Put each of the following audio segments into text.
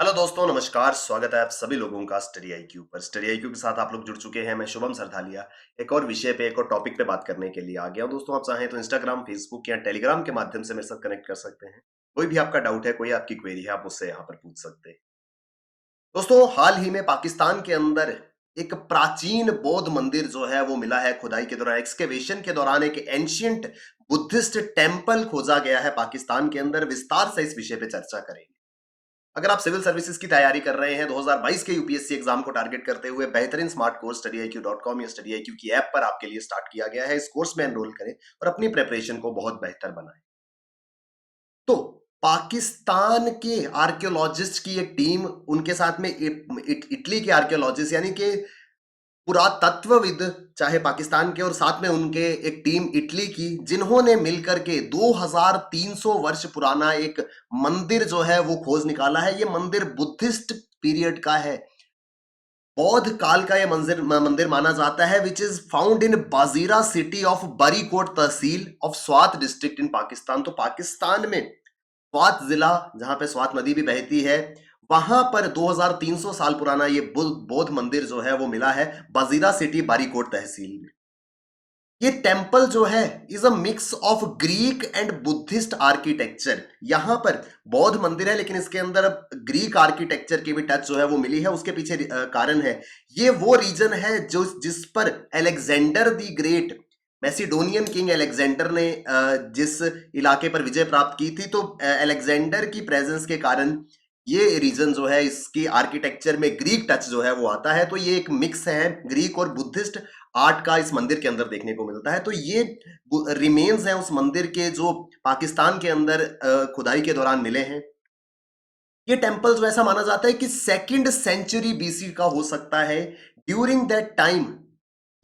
Hello दोस्तों, नमस्कार। स्वागत है आप सभी लोगों का स्टडी आईक्यू पर। स्टडी आईक्यू के साथ आप लोग जुड़ चुके हैं। मैं शुभम सरधालिया एक और विषय पे, एक और टॉपिक पे बात करने के लिए आ गया हूं। दोस्तों, आप चाहें तो इंस्टाग्राम, फेसबुक या टेलीग्राम के माध्यम से मेरे साथ कनेक्ट कर सकते हैं। कोई भी आपका डाउट है, कोई आपकी क्वेरी है, आप मुझसे यहाँ पर पूछ सकते हैं। दोस्तों, हाल ही में पाकिस्तान के अंदर एक प्राचीन बौद्ध मंदिर जो है वो मिला है। खुदाई के दौरान, एक्सकेवेशन के दौरान एक एंशियंट बुद्धिस्ट टेम्पल खोजा गया है पाकिस्तान के अंदर। विस्तार से इस विषय पे चर्चा करेंगे। अगर आप सिविल सर्विसेज की तैयारी कर रहे हैं 2022 के यूपीएससी एग्जाम को टारगेट करते हुए, बेहतरीन स्मार्ट कोर्स studyIQ.com या studyIQ की ऐप पर आपके लिए स्टार्ट किया गया है। इस कोर्स में एनरोल करें और अपनी प्रिपरेशन को बहुत बेहतर बनाएं। तो पाकिस्तान के आर्कियोलॉजिस्ट की एक टीम, उनके साथ में इटली के आर्कियोलॉजिस्ट यानी कि पुरातत्वविद, चाहे पाकिस्तान के, और साथ में उनके एक टीम इटली की, जिन्होंने मिलकर के 2300 वर्ष पुराना एक मंदिर जो है वो खोज निकाला है। ये मंदिर बुद्धिस्ट पीरियड का है, बौद्ध काल का ये मंदिर माना जाता है, which is found in Bazira city of Barikot tehsil of Swat district in Pakistan. तो पाकिस्तान में स्वात जिला, जहां पे स्वात नदी भी बहती है, वहां पर 2300 साल पुराना ये बौद्ध मंदिर जो है वो मिला है बाजीरा सिटी बारीकोट तहसील में। ये टेम्पल जो है is a mix of Greek and Buddhist architecture. यहां पर बौद्ध मंदिर है, लेकिन इसके अंदर अब ग्रीक आर्किटेक्चर की भी टच जो है वो मिली है। उसके पीछे कारण है, ये वो रीजन है जो जिस पर Alexander the great, Macedonian king Alexander ने जिस इलाके पर विजय प्राप्त की थी, तो अलेक्जेंडर की प्रेजेंस के कारण ये रीजन जो है, इसकी आर्किटेक्चर में ग्रीक टच जो है वो आता है। तो ये एक मिक्स है ग्रीक और बुद्धिस्ट आर्ट का, इस मंदिर के अंदर देखने को मिलता है। तो ये रिमेन्स हैं उस मंदिर के, जो पाकिस्तान के अंदर खुदाई के दौरान मिले हैं। ये टेम्पल जो ऐसा माना जाता है कि 2nd सेंचुरी बीसी का हो सकता है। ड्यूरिंग दैट टाइम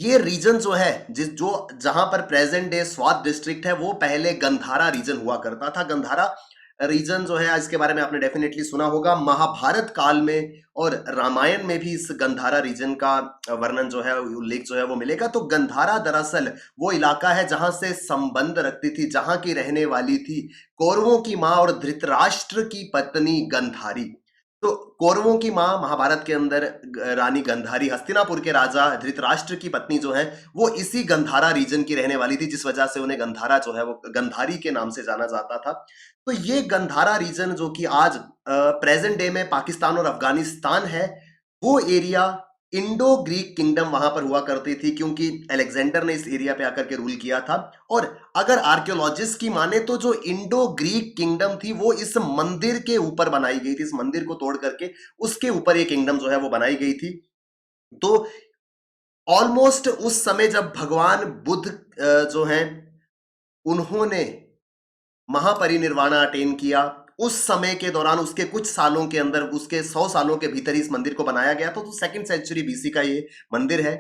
ये रीजन जो है, जहां पर प्रेजेंट डे स्वात डिस्ट्रिक्ट है, वो पहले गंधारा रीजन हुआ करता था। गंधारा रीजन जो है, इसके बारे में आपने डेफिनेटली सुना होगा। महाभारत काल में और रामायण में भी इस गंधारा रीजन का वर्णन जो है, उल्लेख जो है वो मिलेगा। तो गंधारा दरअसल वो इलाका है जहां से संबंध रखती थी, जहां की रहने वाली थी कौरवों की मां और धृतराष्ट्र की पत्नी गंधारी। तो कौरवों की मां महाभारत के अंदर रानी गंधारी, हस्तिनापुर के राजा धृतराष्ट्र की पत्नी जो है वो इसी गंधारा रीजन की रहने वाली थी, जिस वजह से उन्हें गंधारा जो है वो गंधारी के नाम से जाना जाता था। तो ये गंधारा रीजन, जो कि आज प्रेजेंट डे में पाकिस्तान और अफगानिस्तान है, वो एरिया इंडो ग्रीक किंगडम वहां पर हुआ करती थी, क्योंकि अलेक्जेंडर ने इस एरिया पे आकर के रूल किया था। और अगर आर्कियोलॉजिस्ट की माने तो जो इंडो ग्रीक किंगडम थी वो इस मंदिर के ऊपर बनाई गई थी। इस मंदिर को तोड़ करके उसके ऊपर ये किंगडम जो है वो बनाई गई थी। तो ऑलमोस्ट उस समय जब भगवान बुद्ध जो हैं, उन्होंने महापरिनिर्वाण अटेन किया, उस समय के दौरान, उसके कुछ सालों के अंदर, उसके 100 सालों के भीतर ही इस मंदिर को बनाया गया था। तो 2nd सेंचुरी बीसी का ये मंदिर है।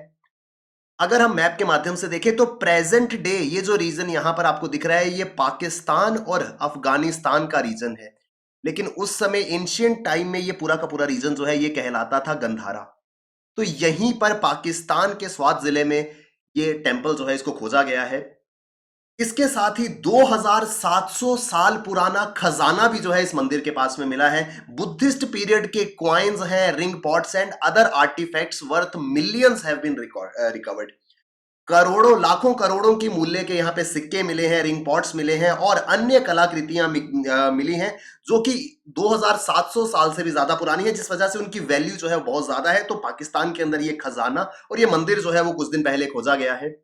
अगर हम मैप के माध्यम से देखें तो प्रेजेंट डे ये जो रीजन यहां पर आपको दिख रहा है, ये पाकिस्तान और अफगानिस्तान का रीजन है। लेकिन उस समय एंशियंट टाइम में ये पूरा का पूरा रीजन जो है ये कहलाता था गंधारा। तो यहीं पर पाकिस्तान के स्वात जिले में ये टेम्पल जो है इसको खोजा गया है। इसके साथ ही 2700 साल पुराना खजाना भी जो है इस मंदिर के पास में मिला है। बुद्धिस्ट पीरियड के कॉइन्स हैं, ring pots and other artefacts worth millions have been recovered. करोड़ों, लाखों करोड़ों की मूल्य के यहाँ पे सिक्के मिले हैं, रिंग पॉट्स मिले हैं और अन्य कलाकृतियां मिली हैं, जो कि 2700 साल से भी ज्यादा पुरानी है, जिस वजह से उनकी वैल्यू जो है बहुत ज्यादा है। तो पाकिस्तान के अंदर ये खजाना और ये मंदिर जो है वो कुछ दिन पहले खोजा गया है।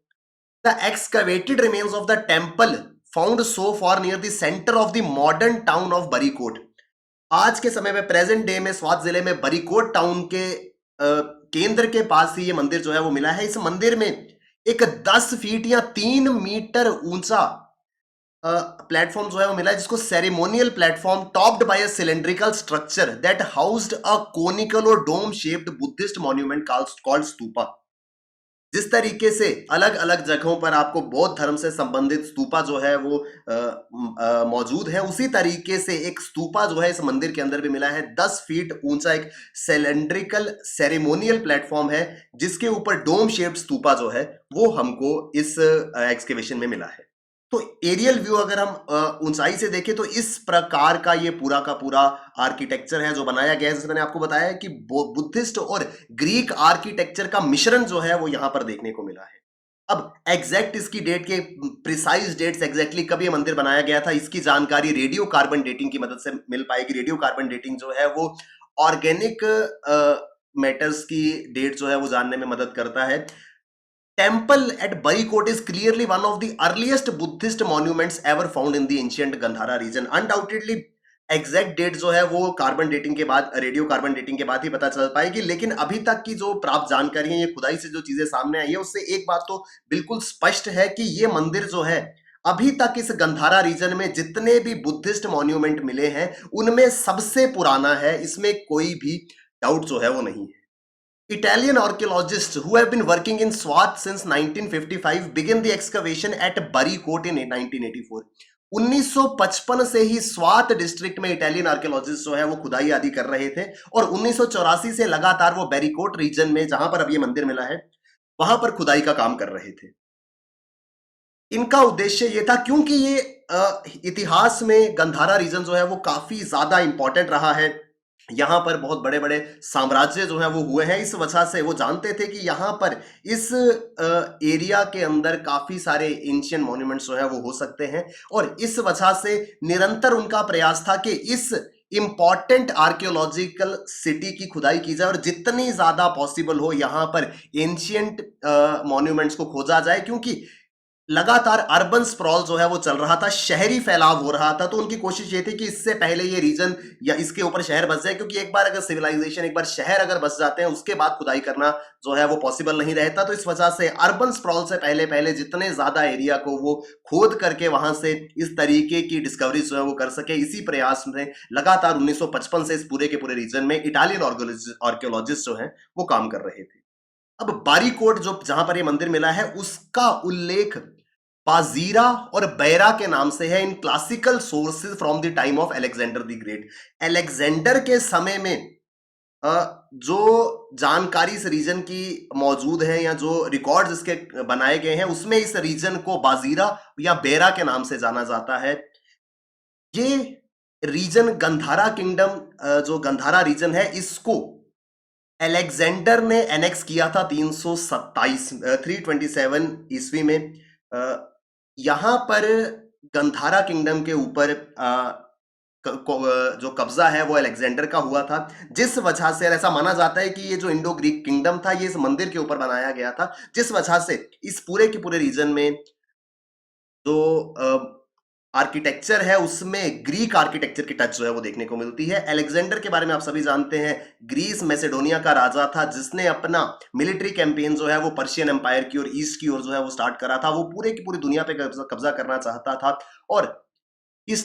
The excavated remains of the temple found so far near the center of the modern town of बरीकोट। आज के समय में, प्रेजेंट डे में, स्वात जिले में बरीकोट टाउन के केंद्र के पास ही ये मंदिर जो है वो मिला है। इस मंदिर में एक 10 फीट या 3 मीटर ऊंचा प्लेटफॉर्म जो है वो मिला है, जिसको ceremonial platform topped by a cylindrical structure that housed a conical or dome shaped Buddhist monument called stupa. जिस तरीके से अलग अलग जगहों पर आपको बौद्ध धर्म से संबंधित स्तूपा जो है वो मौजूद है, उसी तरीके से एक स्तूपा जो है इस मंदिर के अंदर भी मिला है। 10 फीट ऊंचा एक सिलेंड्रिकल सेरेमोनियल प्लेटफॉर्म है, जिसके ऊपर डोम शेप्ड स्तूपा जो है वो हमको इस एक्सकेवेशन में मिला है। तो एरियल व्यू अगर हम ऊंचाई से देखें तो इस प्रकार का ये पूरा का पूरा आर्किटेक्चर है जो बनाया गया है। जैसे मैंने आपको बताया कि बुद्धिस्ट और ग्रीक आर्किटेक्चर का मिश्रण जो है वो यहां पर देखने को मिला है। अब एग्जैक्ट इसकी डेट के प्रिसाइज डेट्स एग्जैक्टली कब ये मंदिर बनाया गया था, इसकी जानकारी रेडियो कार्बन डेटिंग की मदद से मिल पाएगी। रेडियो कार्बन डेटिंग जो है वो ऑर्गेनिक मैटर्स की डेट जो है वो जानने में मदद करता है। Temple at Barikot is clearly one of the earliest Buddhist monuments ever found in the ancient Gandhara region. Undoubtedly exact date जो है वो कार्बन डेटिंग के बाद, रेडियो कार्बन डेटिंग के बाद ही पता चल पाएगी, लेकिन अभी तक की जो प्राप्त जानकारी है, ये खुदाई से जो चीजें सामने आई है, उससे एक बात तो बिल्कुल स्पष्ट है कि ये मंदिर जो है अभी तक इस गंधारा रीजन में जितने भी बुद्धिस्ट मॉन्यूमेंट मिले हैं उनमें सबसे पुराना है। इसमें कोई भी डाउट जो है वो नहीं है। Italian archaeologists who have been working in Swat since 1955 began the excavation at Barikot in 1984. 1955 से ही स्वात डिस्ट्रिक्ट में इटालियन आर्कियोलॉजिस्ट जो है वो खुदाई आदि कर रहे थे और 1984 से लगातार वो बैरिकोट रीजन में, जहां पर अब ये मंदिर मिला है, वहां पर खुदाई का काम कर रहे थे। इनका उद्देश्य ये था क्योंकि ये इतिहास में गंधारा रीजन जो है वो काफी ज्यादा इंपॉर्टेंट रहा है। यहां पर बहुत बड़े बड़े साम्राज्य जो है वो हुए हैं। इस वजह से वो जानते थे कि यहां पर इस एरिया के अंदर काफी सारे एंशियंट मॉन्यूमेंट्स जो है वो हो सकते हैं और इस वजह से निरंतर उनका प्रयास था कि इस इंपॉर्टेंट आर्कियोलॉजिकल सिटी की खुदाई की जाए और जितनी ज्यादा पॉसिबल हो यहां पर एंशियंट मॉन्यूमेंट्स को खोजा जाए, क्योंकि लगातार अर्बन स्प्रॉल जो है वो चल रहा था, शहरी फैलाव हो रहा था। तो उनकी कोशिश ये थी कि इससे पहले ये रीजन या इसके ऊपर शहर बस जाए, क्योंकि एक बार अगर सिविलाइजेशन, एक बार शहर अगर बस जाते हैं उसके बाद खुदाई करना जो है वो पॉसिबल नहीं रहता। तो इस वजह से अर्बन स्प्रॉल से पहले पहले जितने ज्यादा एरिया को वो खोद करके वहां से इस तरीके की डिस्कवरी जो है वो कर सके, इसी प्रयास में लगातार 1955 से इस पूरे के पूरे रीजन में इटालियन आर्कियोलॉजिस्ट जो है वो काम कर रहे थे। अब बारीकोट जो जहां पर ये मंदिर मिला है उसका उल्लेख बाजीरा और बैरा के नाम से है in classical sources from the time of Alexander the great. Alexander के समय में जो जानकारी इस रीजन की मौजूद है या जो रिकॉर्ड्स इसके बनाए गए हैं उसमें इस रीजन को बाजीरा या बैरा के नाम से जाना जाता है। ये रीजन गंधारा किंगडम, जो गंधारा रीजन है, इसको अलेक्जेंडर ने एनेक्स किया था 327 ईस्वी में। यहां पर गंधारा किंगडम के ऊपर जो कब्जा है वो अलेक्जेंडर का हुआ था, जिस वजह से ऐसा माना जाता है कि ये जो इंडो ग्रीक किंगडम था ये इस मंदिर के ऊपर बनाया गया था, जिस वजह से इस पूरे के पूरे रीजन में जो आर्किटेक्चर है उसमें ग्रीक आर्किटेक्चर की टच जो है वो देखने को मिलती है। अलेक्जेंडर के बारे में आप सभी जानते हैं, ग्रीस मैसेडोनिया का राजा था जिसने अपना मिलिट्री कैंपेन जो है वो पर्शियन एम्पायर की और ईस्ट की ओर जो है वो स्टार्ट करा था। वो पूरे की पूरी दुनिया पे कब्जा करना चाहता था और इस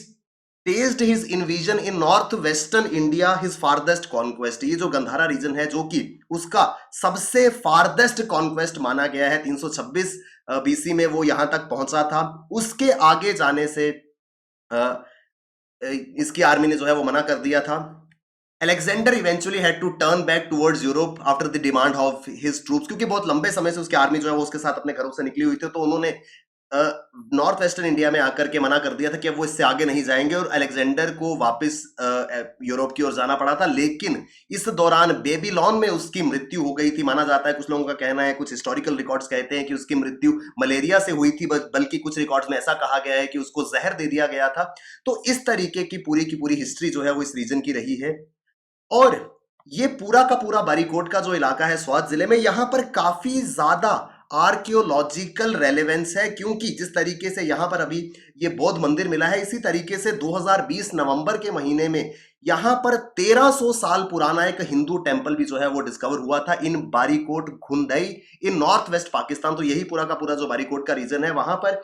staged his invasion in north western India his farthest conquest। ये जो गंधारा रीजन है जो कि उसका सबसे फारदेस्ट कॉन्क्वेस्ट माना गया है, 326 बीसी में वो यहां तक पहुंचा था। उसके आगे जाने से इसकी आर्मी ने जो है वो मना कर दिया था। Alexander eventually had to turn back towards Europe after the demand of his troops, क्योंकि बहुत लंबे समय से उसकी आर्मी जो है वो उसके साथ अपने घरों से निकली हुई थी। तो उन्होंने नॉर्थ वेस्टर्न इंडिया में आकर के मना कर दिया था कि अब वो इससे आगे नहीं जाएंगे और अलेक्जेंडर को वापस यूरोप की ओर जाना पड़ा था। लेकिन इस दौरान बेबीलोन में उसकी मृत्यु हो गई थी। माना जाता है, कुछ लोगों का कहना है, कुछ हिस्टोरिकल रिकॉर्ड्स कहते हैं कि उसकी मृत्यु मलेरिया से हुई थी, बल्कि कुछ रिकॉर्ड्स में ऐसा कहा गया है कि उसको जहर दे दिया गया था। तो इस तरीके की पूरी हिस्ट्री जो है वो इस रीजन की रही है। और ये पूरा का पूरा बारीकोट का जो इलाका है स्वात जिले में, यहां पर काफी ज्यादा आर्कियोलॉजिकल रेलेवेंस है, क्योंकि जिस तरीके से यहां पर अभी ये बौद्ध मंदिर मिला है, इसी तरीके से 2020 नवंबर के महीने में यहां पर 1300 साल पुराना एक हिंदू टेंपल भी जो है वो डिस्कवर हुआ था इन बारीकोट घुंदई इन नॉर्थ वेस्ट पाकिस्तान। तो यही पूरा का पूरा जो बारीकोट का रीजन है, वहां पर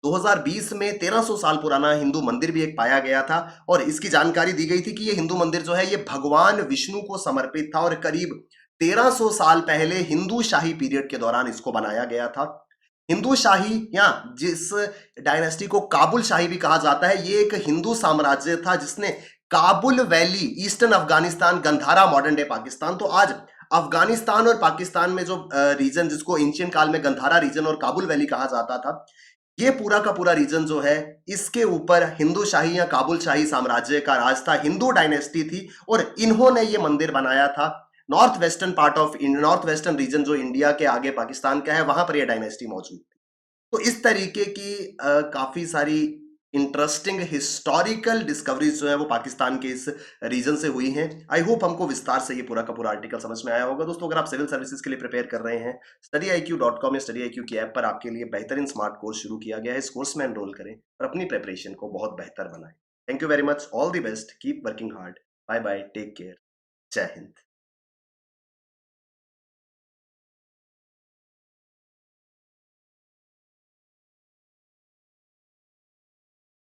2020 में 1300 साल पुराना हिंदू मंदिर भी एक पाया गया था और इसकी जानकारी दी गई थी कि ये हिंदू मंदिर जो है ये भगवान विष्णु को समर्पित था और करीब 1300 साल पहले हिंदू शाही पीरियड के दौरान इसको बनाया गया था। हिंदू शाही या जिस डायनेस्टी को काबुल शाही भी कहा जाता है, ये एक हिंदू साम्राज्य था जिसने Kabul valley, eastern Afghanistan, Gandhara, modern day Pakistan. तो आज अफगानिस्तान और पाकिस्तान में जो रीजन जिसको एंशियंट काल में गंधारा रीजन और काबुल वैली कहा जाता था, ये पूरा का पूरा रीजन जो है, इसके ऊपर हिंदू शाही या काबुल शाही साम्राज्य का राज था, हिंदू डायनेस्टी थी, और इन्होंने ये मंदिर बनाया था। North western part of north western region जो इंडिया के आगे पाकिस्तान का है, वहां पर ये डायनेस्टी मौजूद थी। तो इस तरीके की काफी सारी इंटरेस्टिंग हिस्टोरिकल डिस्कवरीज जो है वो पाकिस्तान के इस रीजन से हुई हैं। आई होप हमको विस्तार से ये पूरा का पूरा आर्टिकल समझ में आया होगा। दोस्तों, अगर आप सिविल सर्विसेज के लिए प्रिपेयर कर रहे हैं, studyIQ.com या studyIQ की ऐप पर आपके लिए बेहतरीन स्मार्ट कोर्स शुरू किया गया है। इस कोर्स में एनरोल करें और अपनी प्रिपरेशन को बहुत बेहतर बनाएं। Thank you very much, all the best, keep working hard, bye bye, take care, जय हिंद।